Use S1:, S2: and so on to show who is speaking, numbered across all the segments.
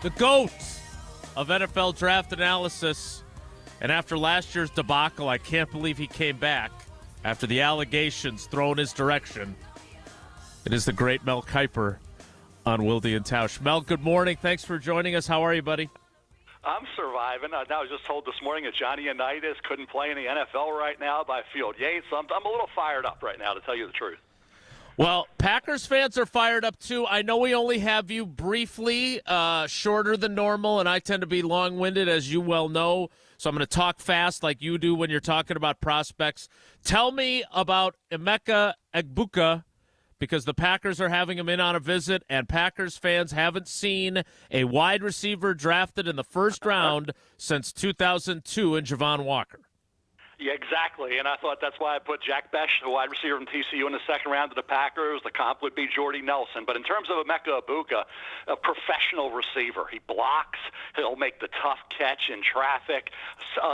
S1: the GOAT of NFL draft analysis. And after last year's debacle, I can't believe he came back after the allegations thrown his direction. It is the great Mel Kiper on Wilde Tausch. Mel, good morning. Thanks for joining us. How are you, buddy?
S2: I'm surviving. I was just told this morning that Johnny Unitas couldn't play in the NFL right now by Field Yates. I'm a little fired up right now, to tell you the truth.
S1: Well, Packers fans are fired up, too. I know we only have you briefly, shorter than normal, and I tend to be long-winded, as you well know. So I'm going to talk fast like you do when you're talking about prospects. Tell me about Emeka Egbuka, because the Packers are having him in on a visit, and Packers fans haven't seen a wide receiver drafted in the first round since 2002 in Javon Walker.
S2: Yeah, exactly, and I thought that's why I put Jack Besh, the wide receiver from TCU, in the second round of the Packers. The comp would be Jordy Nelson. But in terms of Emeka Egbuka, a professional receiver. He blocks. He'll make the tough catch in traffic.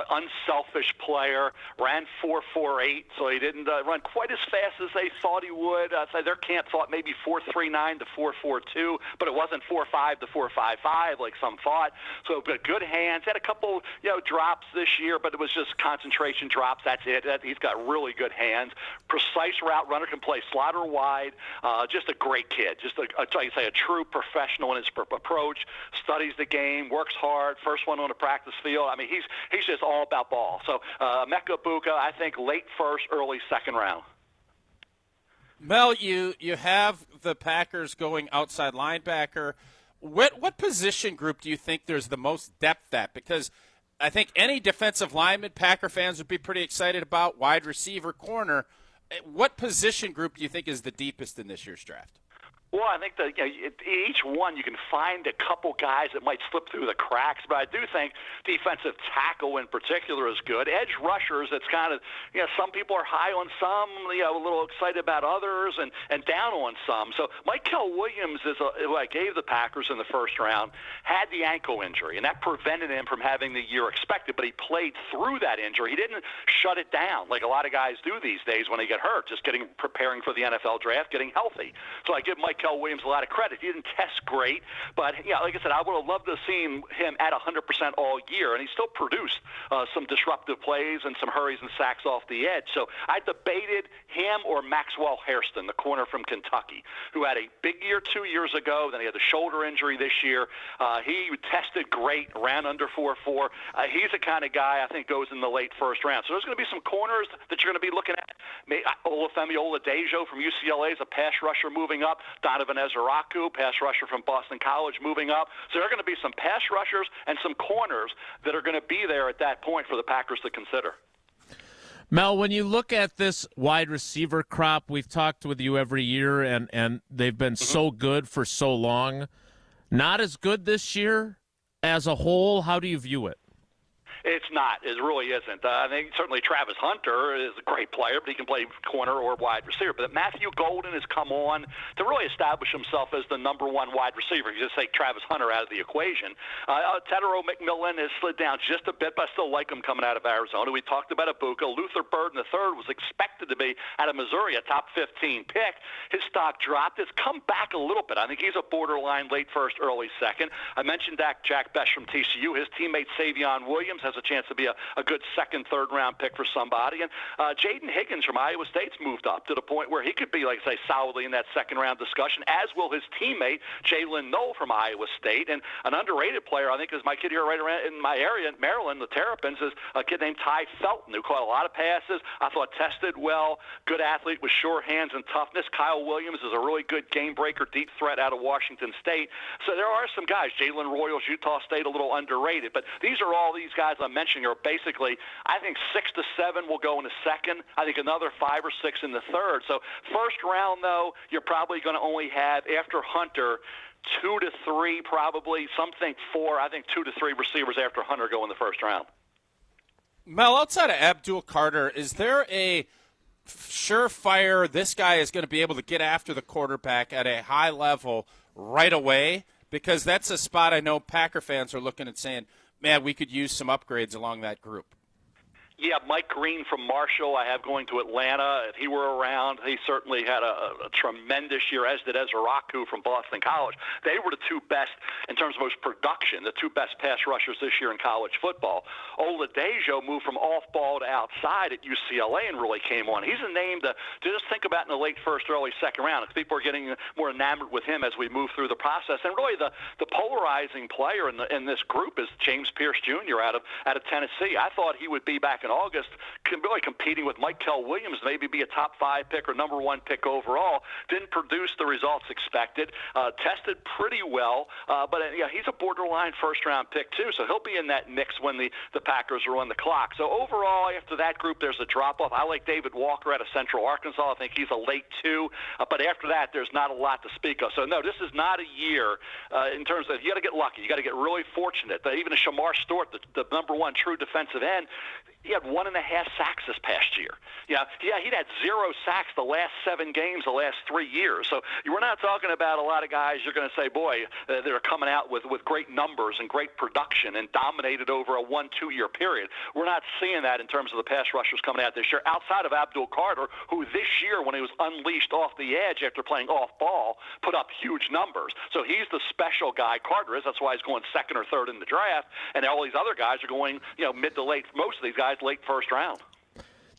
S2: Unselfish player. Ran 4.48, so he didn't run quite as fast as they thought he would. Their camp thought maybe 4.39 to 4.42, but it wasn't 4.5 to 4.55 like some thought. So good hands. Had a couple drops this year, but it was just concentration drops. That's it. He's got really good hands. Precise route runner, can play slot or wide. Just a great kid. Just like I say, a true professional in his approach. Studies the game. Works hard. First one on the practice field. I mean, he's just all about ball. So Emeka Egbuka, I think late first, early second round.
S3: Mel, you have the Packers going outside linebacker. What position group do you think there's the most depth at? Because I think any defensive lineman Packer fans would be pretty excited about, wide receiver, corner. What position group do you think is the deepest in this year's draft?
S2: Well, I think that each one you can find a couple guys that might slip through the cracks, but I do think defensive tackle in particular is good. Edge rushers, it's kind of some people are high on some, a little excited about others, and down on some. So Mykel Williams is who I gave the Packers in the first round, had the ankle injury, and that prevented him from having the year expected. But he played through that injury. He didn't shut it down like a lot of guys do these days when they get hurt, just preparing for the NFL draft, getting healthy. So I give Mykel Williams a lot of credit. He didn't test great, but like I said, I would have loved to have seen him at 100% all year, and he still produced some disruptive plays and some hurries and sacks off the edge. So I debated him or Maxwell Hairston, the corner from Kentucky, who had a big year 2 years ago. Then he had the shoulder injury this year. He tested great, ran under 4.4. He's the kind of guy I think goes in the late first round. So there's going to be some corners that you're going to be looking at. Olufemi Oladejo from UCLA is a pass rusher moving up. Donovan Ezeraku, pass rusher from Boston College, moving up. So there are going to be some pass rushers and some corners that are going to be there at that point for the Packers to consider.
S1: Mel, when you look at this wide receiver crop, we've talked with you every year, and they've been so good for so long. Not as good this year as a whole. How do you view it?
S2: It's not. It really isn't. I think certainly Travis Hunter is a great player, but he can play corner or wide receiver. But Matthew Golden has come on to really establish himself as the number one wide receiver. You just take Travis Hunter out of the equation. Tedero McMillan has slid down just a bit, but I still like him coming out of Arizona. We talked about Egbuka. Luther Burden III was expected to be out of Missouri, a top 15 pick. His stock dropped. It's come back a little bit. I think he's a borderline late first, early second. I mentioned Jack Besh from TCU. His teammate Savion Williams has a chance to be a good second, third-round pick for somebody. And Jaden Higgins from Iowa State's moved up to the point where he could be, like I say, solidly in that second-round discussion, as will his teammate Jalen Noel from Iowa State. And an underrated player, I think, is my kid here right around in my area, in Maryland, the Terrapins, is a kid named Ty Felton, who caught a lot of passes. I thought tested well, good athlete with sure hands and toughness. Kyle Williams is a really good game-breaker, deep threat out of Washington State. So there are some guys. Jalen Royals, Utah State, a little underrated. But these are all these guys I'm mentioning are basically, I think 6 to 7 will go in the second. I think another 5 or 6 in the third. So first round, though, you're probably going to only have, after Hunter, 2 to 3 probably. Some think 4. I think 2 to 3 receivers after Hunter go in the first round.
S3: Mel, outside of Abdul Carter, is there a surefire, this guy is going to be able to get after the quarterback at a high level right away? Because that's a spot I know Packer fans are looking at saying, man, we could use some upgrades along that group.
S2: Yeah, Mike Green from Marshall I have going to Atlanta. If he were around, he certainly had a tremendous year, as did 𝙒𝙄𝙀 from Boston College. They were the two best in terms of most production, the two best pass rushers this year in college football. 𝙒𝙀𝙇𝘿𝙀 moved from off-ball to outside at UCLA and really came on. He's a name to just think about in the late first, early second round. People are getting more enamored with him as we move through the process. And really the polarizing player in this group is James Pierce Jr. out of Tennessee. I thought he would be back in August, really competing with Mykel Williams, maybe be a top 5 pick or number 1 pick overall. Didn't produce the results expected. Tested pretty well, but he's a borderline first-round pick too, so he'll be in that mix when the Packers are on the clock. So overall, after that group, there's a drop-off. I like David Walker out of Central Arkansas. I think he's a late 2, but after that, there's not a lot to speak of. So no, this is not a year in terms of you got to get lucky. You got to get really fortunate. Even a Shamar Stewart, the number 1 true defensive end, he had 1.5 sacks this past year. He'd had 0 sacks the last 7 games the last 3 years. So we're not talking about a lot of guys you're going to say, boy, that are coming out with great numbers and great production and dominated over a 1-2 year period. We're not seeing that in terms of the pass rushers coming out this year, outside of Abdul Carter, who this year, when he was unleashed off the edge after playing off ball, put up huge numbers. So he's the special guy. Carter is. That's why he's going 2nd or 3rd in the draft. And all these other guys are going, mid to late. Most of these guys late first round.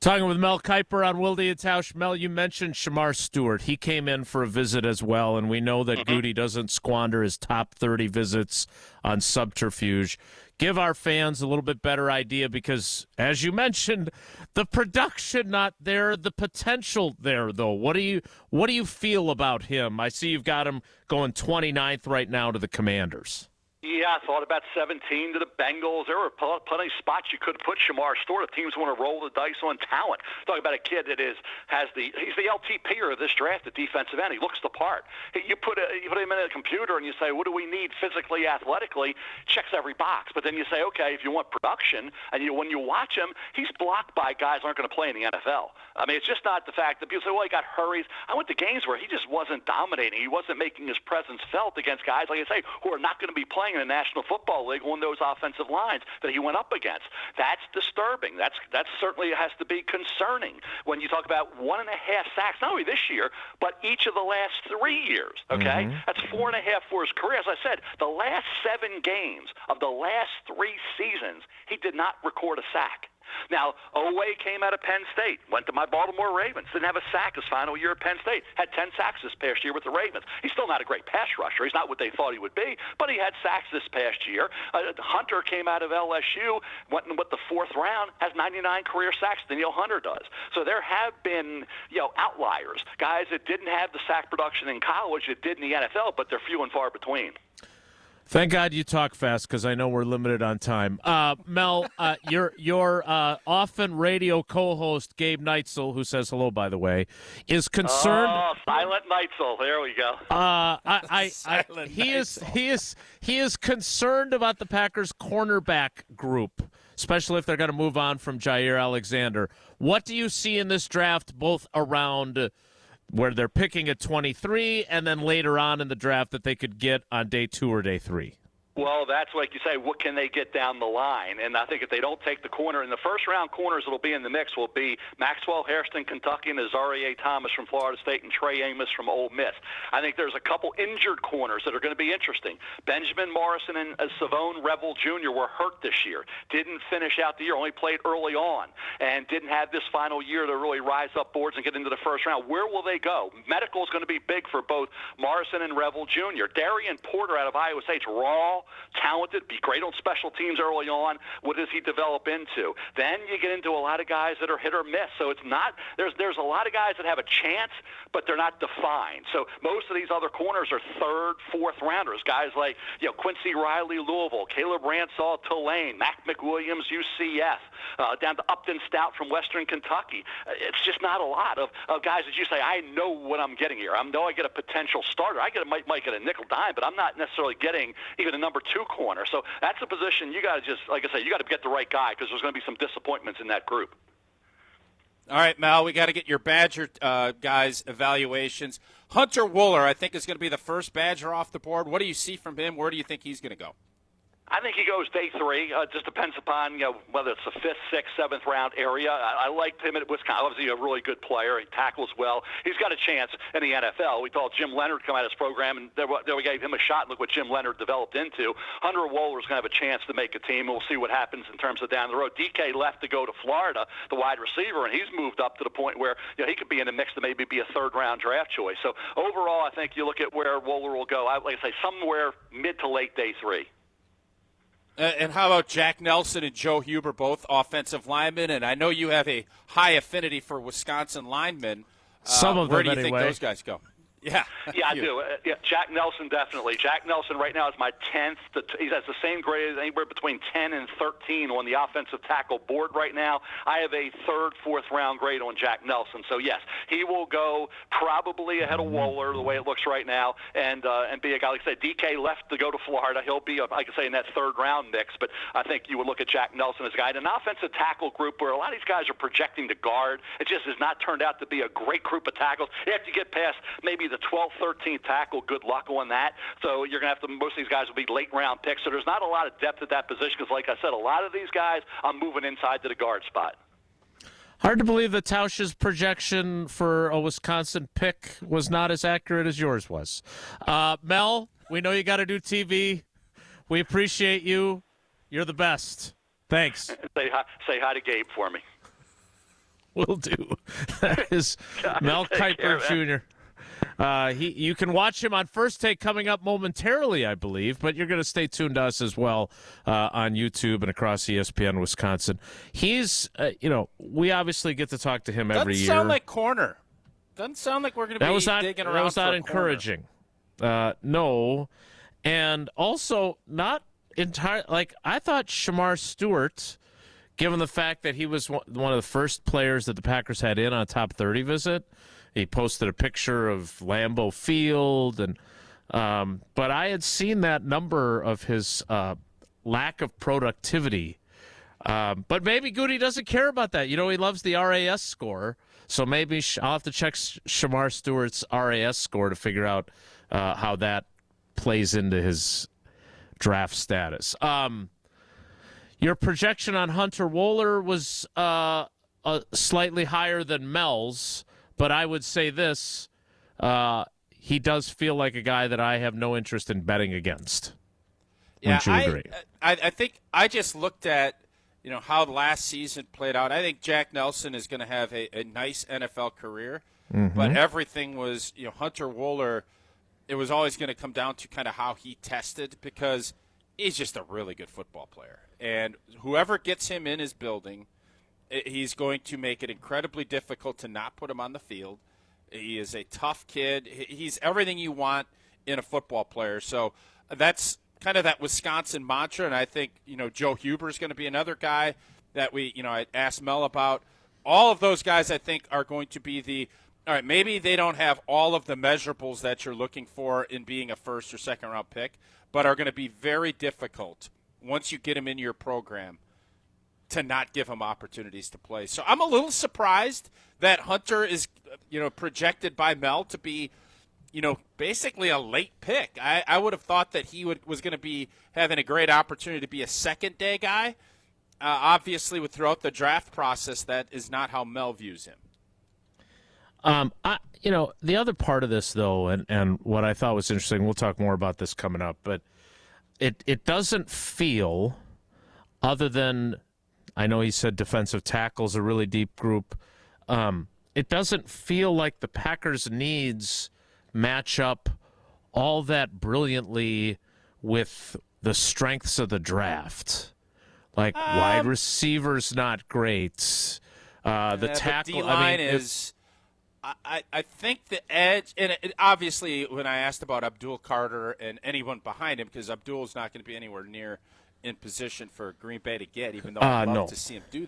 S1: Talking with Mel Kiper on Wilde Tausch. Mel, you mentioned Shamar Stewart. He came in for a visit as well, and we know that Goody doesn't squander his top 30 visits on subterfuge. Give our fans a little bit better idea because, as you mentioned, the production not there, the potential there, though. What do you feel about him? I see you've got him going 29th right now to the Commanders.
S2: Yeah, I thought about 17 to the Bengals. There were plenty of spots you could put Shamar Stewart. Teams want to roll the dice on talent. Talking about a kid that he's the LTPer of this draft at defensive end. He looks the part. You put him in a computer and you say, what do we need physically, athletically? Checks every box. But then you say, okay, if you want production, and when you watch him, he's blocked by guys who aren't going to play in the NFL. I mean, it's just not the fact that people say, well, he got hurries. I went to games where he just wasn't dominating. He wasn't making his presence felt against guys, like I say, who are not going to be playing in the National Football League on those offensive lines that he went up against. That's disturbing. That certainly has to be concerning when you talk about 1.5 sacks, not only this year, but each of the last 3 years, okay? That's 4.5 for his career. As I said, the last 7 games of the last 3 seasons, he did not record a sack. Now, Oweh came out of Penn State, went to my Baltimore Ravens, didn't have a sack his final year at Penn State, had 10 sacks this past year with the Ravens. He's still not a great pass rusher. He's not what they thought he would be, but he had sacks this past year. Hunter came out of LSU, went in with the 4th round, has 99 career sacks. Danielle Hunter does. So there have been, outliers, guys that didn't have the sack production in college that did in the NFL, but they're few and far between.
S1: Thank God you talk fast because I know we're limited on time. Mel, your often radio co-host Gabe Neitzel, who says hello, by the way, is concerned.
S2: Oh, silent Neitzel. There we go.
S1: He is concerned about the Packers' cornerback group, especially if they're going to move on from Jair Alexander. What do you see in this draft, both around where they're picking at 23 and then later on in the draft that they could get on day 2 or day 3?
S2: Well, that's like you say, what can they get down the line? And I think if they don't take the corner, in the first-round corners that will be in the mix will be Maxwell Hairston, Kentucky, and 𝙒𝙄𝙀 Thomas from Florida State, and Trey Amos from Ole Miss. I think there's a couple injured corners that are going to be interesting. Benjamin Morrison and Savone Revel Jr. were hurt this year, didn't finish out the year, only played early on, and didn't have this final year to really rise up boards and get into the first round. Where will they go? Medical is going to be big for both Morrison and Revel Jr. Darian Porter out of Iowa State's raw, talented, be great on special teams early on. What does he develop into? Then you get into a lot of guys that are hit or miss. So it's not there's a lot of guys that have a chance, but they're not defined. So most of these other corners are 3rd, 4th rounders. Guys like Quincy Riley, Louisville, Caleb Ransaw, Tulane, Mac McWilliams, UCF, down to Upton Stout from Western Kentucky. It's just not a lot of guys that you say, I know what I'm getting here. I know I get a potential starter. I might get a nickel dime, but I'm not necessarily getting even a number 2 corner. So that's a position you got to just, like I say, you got to get the right guy because there's going to be some disappointments in that group.
S3: All right, Mel, we got to get your Badger guys' evaluations. Hunter Wooler, I think, is going to be the first Badger off the board. What do you see from him? Where do you think he's going to go?
S2: I think he goes day 3. It just depends upon whether it's the 5th, 6th, 7th round area. I liked him at Wisconsin. Obviously, a really good player. He tackles well. He's got a chance in the NFL. We thought Jim Leonard come out of his program, and then we gave him a shot. Look what Jim Leonard developed into. Hunter Wohler's going to have a chance to make a team, and we'll see what happens in terms of down the road. DK left to go to Florida, the wide receiver, and he's moved up to the point where he could be in the mix to maybe be a 3rd-round draft choice. So overall, I think you look at where Wohler will go. Like I say, somewhere mid to late day 3.
S3: And how about Jack Nelson and Joe Huber, both offensive linemen? And I know you have a high affinity for Wisconsin linemen.
S1: Some of them,
S3: where do you
S1: anyway.
S3: think those guys go? Yeah,
S2: I do. Jack Nelson, definitely. Jack Nelson right now is my 10th. He has the same grade, anywhere between 10 and 13 on the offensive tackle board right now. I have a 3rd, 4th round grade on Jack Nelson. So, yes, he will go probably ahead of Wohler the way it looks right now and be a guy. Like I said, DK left to go to Florida. He'll be, I could say, in that 3rd round mix. But I think you would look at Jack Nelson as a guy. And an offensive tackle group where a lot of these guys are projecting to guard. It just has not turned out to be a great group of tackles. After you get past maybe the 12th, 13th tackle, good luck on that. So you're going to have to, most of these guys will be late-round picks. So there's not a lot of depth at that position because, like I said, a lot of these guys, I'm moving inside to the guard spot.
S1: Hard to believe that Tausch's projection for a Wisconsin pick was not as accurate as yours was. Mel, we know you got to do TV. We appreciate you. You're the best. Thanks.
S2: Say hi to Gabe for me.
S1: Will do. That is Mel Kiper Jr. You can watch him on First Take coming up momentarily, I believe, but you're going to stay tuned to us as well on YouTube and across ESPN Wisconsin. He's, we obviously get to talk to him every year.
S3: Doesn't sound like corner. Doesn't sound like we're going to be digging around.
S1: That was not
S3: for
S1: encouraging. No, and also not entirely. Like I thought, Shamar Stewart, given the fact that he was one of the first players that the Packers had in on a top 30 visit. He posted a picture of Lambeau Field, and but I had seen that number of his lack of productivity. But maybe Goody doesn't care about that. He loves the RAS score, so maybe I'll have to check Shamar Stewart's RAS score to figure out how that plays into his draft status. Your projection on Hunter Wohler was slightly higher than Mel's. But I would say this, he does feel like a guy that I have no interest in betting against.
S3: Yeah,
S1: Wouldn't you agree?
S3: I think I just looked at, how the last season played out. I think Jack Nelson is going to have a nice NFL career. Mm-hmm. But everything was, Hunter Wohler, it was always going to come down to kind of how he tested because he's just a really good football player. And whoever gets him in his building, he's going to make it incredibly difficult to not put him on the field. He is a tough kid. He's everything you want in a football player. So that's kind of that Wisconsin mantra, and I think, Joe Huber is going to be another guy that I asked Mel about. All of those guys, I think, are going to be all right, maybe they don't have all of the measurables that you're looking for in being a first or second round pick, but are going to be very difficult once you get them in your program to not give him opportunities to play. So I'm a little surprised that Hunter is, projected by Mel to be, basically a late pick. I would have thought that he was going to be having a great opportunity to be a second-day guy. Obviously, throughout the draft process, that is not how Mel views him.
S1: The other part of this, though, and what I thought was interesting, we'll talk more about this coming up, but it doesn't feel, other than, I know he said defensive tackle's a really deep group, it doesn't feel like the Packers' needs match up all that brilliantly with the strengths of the draft. Like, wide receivers not great. The tackle,
S3: the D-line is. I think the edge, and obviously when I asked about Abdul Carter and anyone behind him, because Abdul's not going to be anywhere near in position for Green Bay to get, even though I'd love to see him do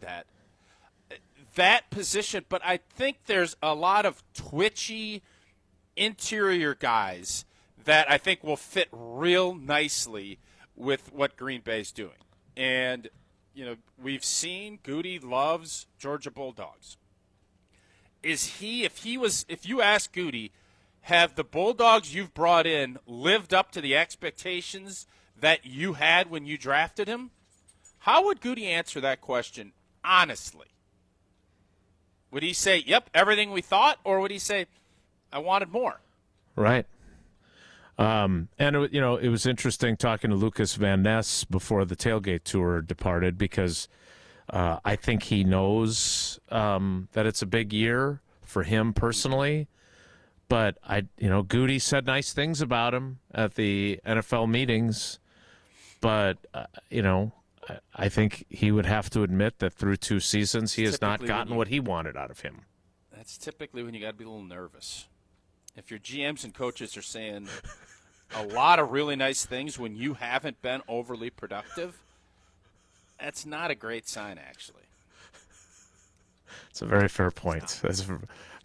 S3: that position. But I think there's a lot of twitchy interior guys that I think will fit real nicely with what Green Bay's doing. And, we've seen Goody loves Georgia Bulldogs. If you ask Goody, have the Bulldogs you've brought in lived up to the expectations that you had when you drafted him? How would Goody answer that question honestly? Would he say, yep, everything we thought, or would he say, I wanted more?
S1: Right. And it was interesting talking to Lucas Van Ness before the tailgate tour departed, because I think he knows that it's a big year for him personally. But Goody said nice things about him at the NFL meetings. But I think he would have to admit that through 2 seasons, he has not gotten what he wanted out of him.
S3: That's typically when you got to be a little nervous. If your GMs and coaches are saying a lot of really nice things when you haven't been overly productive, that's not a great sign, actually.
S1: It's a very fair point. That's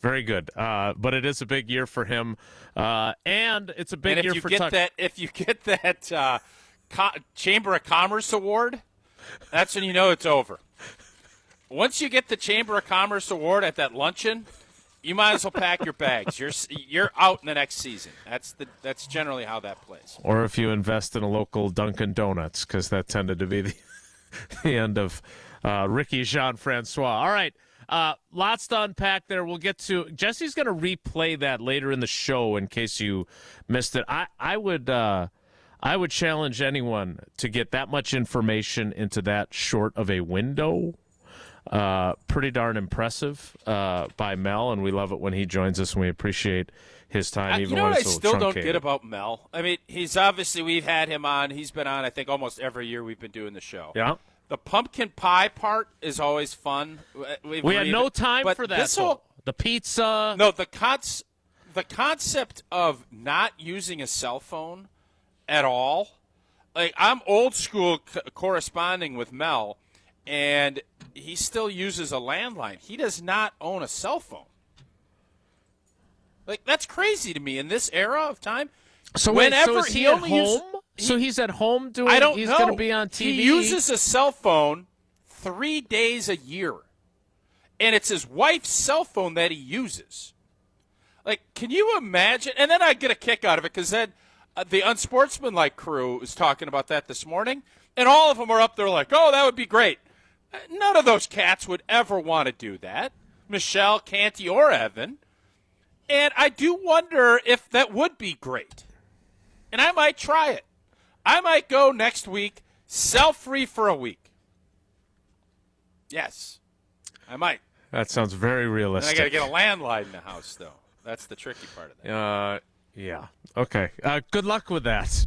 S1: very good. But it is a big year for him, and it's a big year for Tuck.
S3: If you get that Chamber of Commerce award, that's when you know it's over. Once you get the Chamber of Commerce award at that luncheon, you might as well pack your bags. You're out in the next season. That's generally how that plays.
S1: Or if you invest in a local Dunkin' Donuts, because that tended to be the end of Ricky Jean-Francois. All right, lots to unpack there. We'll get to Jesse's going to replay that later in the show in case you missed it. I would challenge anyone to get that much information into that short of a window. Pretty darn impressive by Mel, and we love it when he joins us, and we appreciate his time. Even when
S3: what I
S1: it's
S3: still don't
S1: truncated.
S3: get about Mel? I mean, we've had him on. He's been on, I think, almost every year we've been doing the show.
S1: Yeah.
S3: The pumpkin pie part is always fun.
S1: We had no time for that. The pizza.
S3: No, the concept of not using a cell phone at all. Like, I'm old school corresponding with Mel, and he still uses a landline. He does not own a cell phone. Like, that's crazy to me in this era of time.
S1: So
S3: whenever
S1: is he at home? So he's at home doing.
S3: I don't
S1: he's
S3: know.
S1: Going to be on TV.
S3: He uses a cell phone 3 days a year, and it's his wife's cell phone that he uses. Like, can you imagine? And then I get a kick out of it because then the Unsportsmanlike crew was talking about that this morning, and all of them are up there like, "Oh, that would be great." None of those cats would ever want to do that. Michelle, Canty, or Evan. And I do wonder if that would be great. And I might try it. I might go next week, cell-free for a week. Yes, I might.
S1: That sounds very realistic.
S3: And I got to get a landline in the house, though. That's the tricky part of that.
S1: Yeah. Okay. Good luck with that.